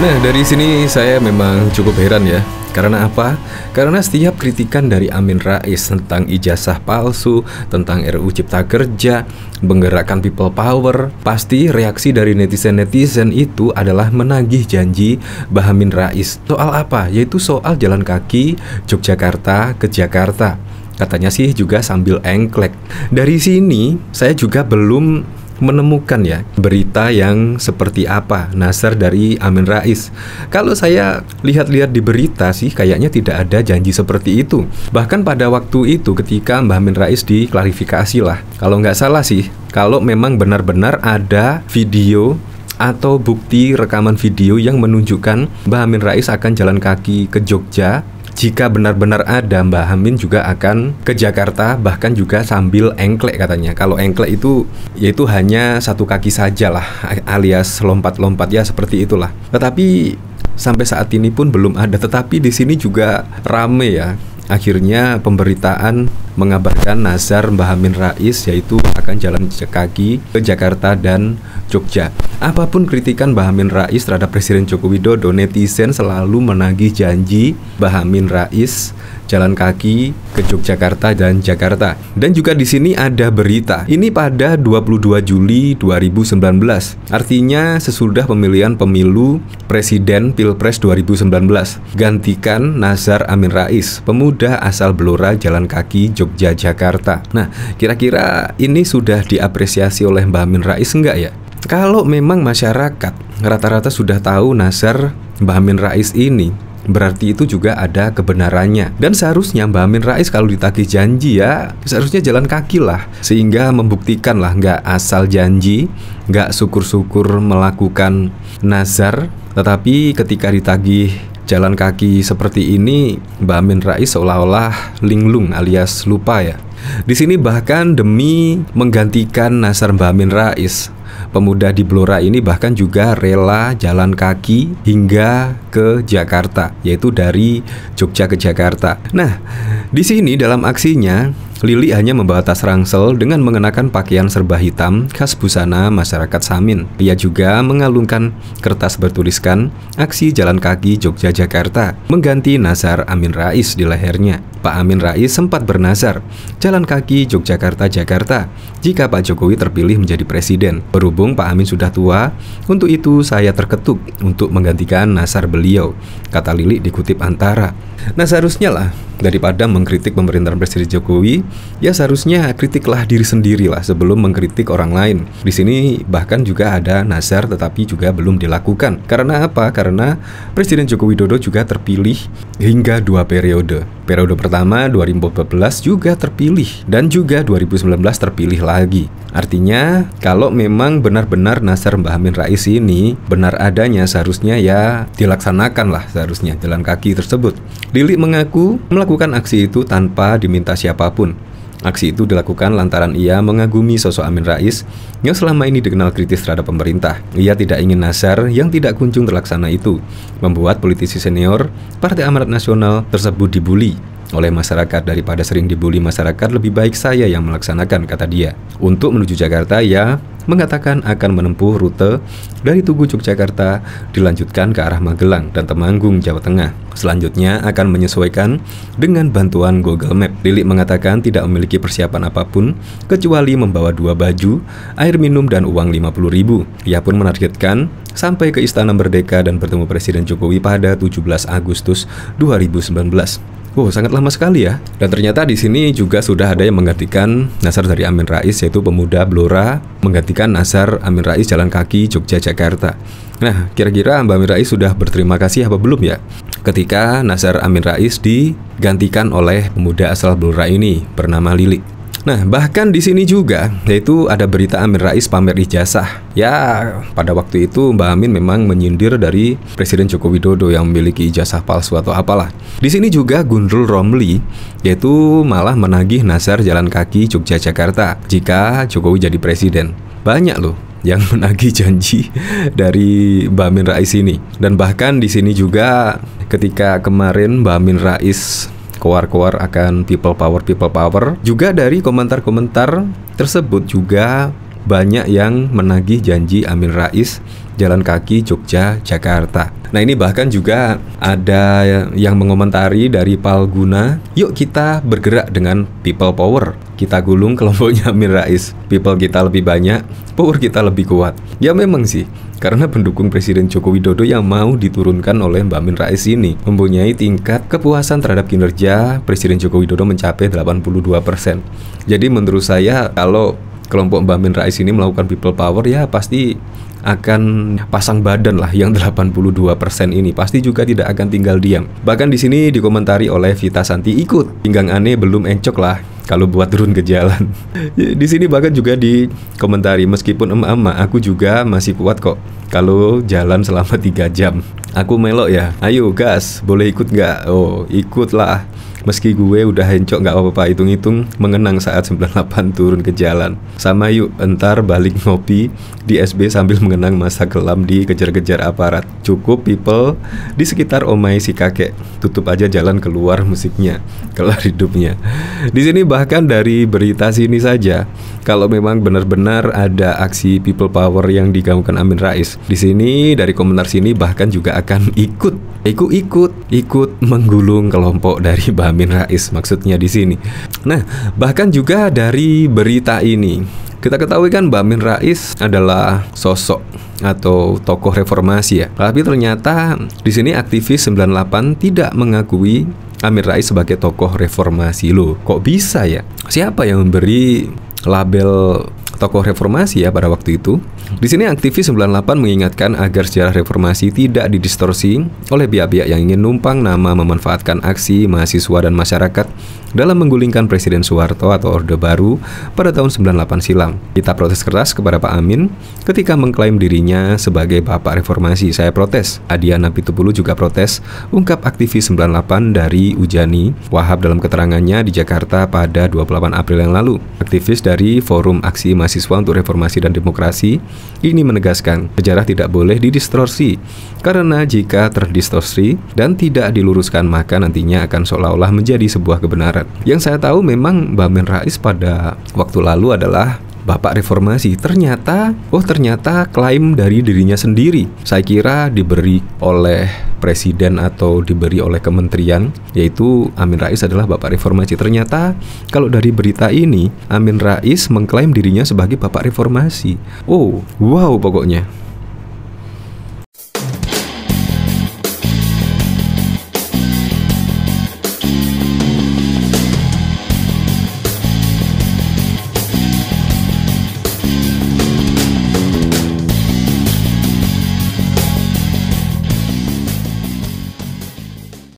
Nah, dari sini saya memang cukup heran ya. Karena apa? Karena setiap kritikan dari Amin Rais tentang ijazah palsu, tentang RUU Cipta Kerja, menggerakkan people power, pasti reaksi dari netizen-netizen itu adalah menagih janji Mbah Amin Rais. Soal apa? Yaitu soal jalan kaki Yogyakarta ke Jakarta. Katanya sih juga sambil engklek. Dari sini saya juga belum menemukan ya berita yang seperti apa nasar dari Amin Rais. Kalau saya lihat-lihat di berita sih kayaknya tidak ada janji seperti itu. Bahkan pada waktu itu ketika Mbah Amin Rais diklarifikasi lah, kalau nggak salah sih, kalau memang benar-benar ada video atau bukti rekaman video yang menunjukkan Mbah Amin Rais akan jalan kaki ke Jogja. Jika benar-benar ada, Mbah Amin juga akan ke Jakarta, bahkan juga sambil engklek katanya. Kalau engklek itu yaitu hanya satu kaki saja lah, alias lompat-lompat ya seperti itulah. Tetapi sampai saat ini pun belum ada. Tetapi di sini juga rame ya. Akhirnya pemberitaan mengabarkan nazar Mbah Amin Rais yaitu akan jalan kaki ke Jakarta dan Jogja. Apapun kritikan Mbah Amin Rais terhadap Presiden Joko Widodo, netizen selalu menagih janji Mbah Amin Rais jalan kaki ke Yogyakarta dan Jakarta. Dan juga di sini ada berita. Ini pada 22 Juli 2019. Artinya sesudah pemilihan pemilu Presiden Pilpres 2019. Gantikan nazar Amin Rais, pemuda asal Blora jalan kaki Jogja Jakarta. Nah, kira-kira ini sudah diapresiasi oleh Mbah Amin Rais enggak ya? Kalau memang masyarakat rata-rata sudah tahu nazar Mbah Amin Rais ini, berarti itu juga ada kebenarannya. Dan seharusnya Mbah Amin Rais kalau ditagih janji ya seharusnya jalan kaki lah, sehingga membuktikan lah, nggak asal janji, nggak syukur-syukur melakukan nazar. Tetapi ketika ditagih jalan kaki seperti ini, Mbah Amin Rais seolah-olah linglung alias lupa ya. Di sini bahkan demi menggantikan nazar Mbah Amin Rais, pemuda di Blora ini bahkan juga rela jalan kaki hingga ke Jakarta, yaitu dari Jogja ke Jakarta. Nah, di sini dalam aksinya Lili hanya membawa tas ransel dengan mengenakan pakaian serba hitam khas busana masyarakat Samin. Ia juga mengalungkan kertas bertuliskan aksi jalan kaki Jogja Jakarta, mengganti nazar Amin Rais di lehernya. Pak Amin Rais sempat bernazar jalan kaki Yogyakarta Jakarta jika Pak Jokowi terpilih menjadi presiden. Berhubung Pak Amin sudah tua, untuk itu saya terketuk untuk menggantikan nazar beliau, kata Lili dikutip Antara. Nah, seharusnya lah daripada mengkritik pemerintahan Presiden Jokowi, ya seharusnya kritiklah diri sendiri lah sebelum mengkritik orang lain. Di sini bahkan juga ada nazar tetapi juga belum dilakukan. Karena apa? Karena Presiden Joko Widodo juga terpilih hingga 2 periode. Periode pertama 2014 juga terpilih dan juga 2019 terpilih lagi. Artinya kalau memang benar-benar nazar Mbah Amin Rais ini benar adanya, seharusnya ya dilaksanakan lah seharusnya jalan kaki tersebut. Lili mengaku melakukan aksi itu tanpa diminta siapapun. Aksi itu dilakukan lantaran ia mengagumi sosok Amin Rais yang selama ini dikenal kritis terhadap pemerintah. Ia tidak ingin nazar yang tidak kunjung terlaksana itu membuat politisi senior Partai Amanat Nasional tersebut dibully oleh masyarakat. Daripada sering dibully masyarakat, lebih baik saya yang melaksanakan, kata dia. Untuk menuju Jakarta, ia mengatakan akan menempuh rute dari Tugu Yogyakarta dilanjutkan ke arah Magelang dan Temanggung, Jawa Tengah. Selanjutnya akan menyesuaikan dengan bantuan Google Map. Lili mengatakan tidak memiliki persiapan apapun kecuali membawa 2 baju, air minum dan uang 50.000. Ia pun menargetkan sampai ke Istana Merdeka dan bertemu Presiden Jokowi pada 17 Agustus 2019. Oh, sangat lama sekali ya. Dan ternyata di sini juga sudah ada yang menggantikan nazar dari Amin Rais, yaitu pemuda Blora menggantikan nazar Amin Rais jalan kaki Jogja Jakarta. Nah, kira-kira Mbak Amin Rais sudah berterima kasih apa belum ya ketika nazar Amin Rais digantikan oleh pemuda asal Blora ini bernama Lili. Nah, bahkan di sini juga yaitu ada berita Amin Rais pamer ijazah. Ya, pada waktu itu Mbak Amin memang menyindir dari Presiden Joko Widodo yang memiliki ijazah palsu atau apalah. Di sini juga Gundrul Romli yaitu malah menagih nazar jalan kaki Jogja Jakarta jika Jokowi jadi presiden. Banyak loh yang menagih janji dari Mbak Amin Rais ini. Dan bahkan di sini juga ketika kemarin Mbak Amin Rais keluar akan people power, juga dari komentar-komentar tersebut juga banyak yang menagih janji Amin Rais jalan kaki Jogja-Jakarta. Nah ini bahkan juga ada yang mengomentari dari Palguna, yuk kita bergerak dengan people power. Kita gulung kelompoknya Amin Rais. People kita lebih banyak, power kita lebih kuat. Ya memang sih, karena pendukung Presiden Joko Widodo yang mau diturunkan oleh Mbak Amin Rais ini mempunyai tingkat kepuasan terhadap kinerja Presiden Joko Widodo mencapai 82%. Jadi menurut saya kalau kelompok Mbak Amin Rais ini melakukan people power, ya pasti akan pasang badan lah yang 82% ini, pasti juga tidak akan tinggal diam. Bahkan di sini dikomentari oleh Vita Santi, ikut pinggang aneh belum encok lah kalau buat turun ke jalan. Di sini bahkan juga dikomentari, meskipun emak-emak aku juga masih kuat kok kalau jalan selama 3 jam. Aku melok ya, ayo gas, boleh ikut nggak? Oh ikutlah. Meski gue udah hencok gak apa-apa, hitung-hitung mengenang saat 98 turun ke jalan. Sama yuk, entar balik ngopi di SB sambil mengenang masa kelam dikejar-kejar aparat. Cukup people di sekitar omai si kakek, tutup aja jalan keluar musiknya, kelar hidupnya. Di sini bahkan dari berita sini saja, kalau memang benar-benar ada aksi people power yang digaungkan Amin Rais, di sini dari komentar sini bahkan juga akan ikut menggulung kelompok dari Mbak Amin Rais, maksudnya di sini. Nah, bahkan juga dari berita ini kita ketahui kan Mbak Amin Rais adalah sosok atau tokoh reformasi ya. Tapi ternyata di sini aktivis 98 tidak mengakui Amin Rais sebagai tokoh reformasi. Loh, kok bisa ya? Siapa yang memberi label tokoh reformasi ya pada waktu itu? Di sini aktivis 98 mengingatkan agar sejarah reformasi tidak didistorsi oleh pihak-pihak yang ingin numpang nama memanfaatkan aksi mahasiswa dan masyarakat dalam menggulingkan Presiden Soeharto atau Orde Baru pada tahun 98 silam. Kita protes keras kepada Pak Amin ketika mengklaim dirinya sebagai Bapak Reformasi. Saya protes. Adiana Pitupulu juga protes, ungkap aktivis 98 dari Ujani Wahab dalam keterangannya di Jakarta pada 28 April yang lalu. Aktivis dari Forum Aksi Mahasiswa untuk Reformasi dan Demokrasi ini menegaskan sejarah tidak boleh didistorsi, karena jika terdistorsi dan tidak diluruskan maka nantinya akan seolah-olah menjadi sebuah kebenaran. Yang saya tahu memang Mbak Amin Rais pada waktu lalu adalah Bapak Reformasi. Ternyata klaim dari dirinya sendiri. Saya kira diberi oleh presiden atau diberi oleh kementerian, yaitu Amin Rais adalah Bapak Reformasi. Ternyata kalau dari berita ini Amin Rais mengklaim dirinya sebagai Bapak Reformasi. Oh, wow pokoknya.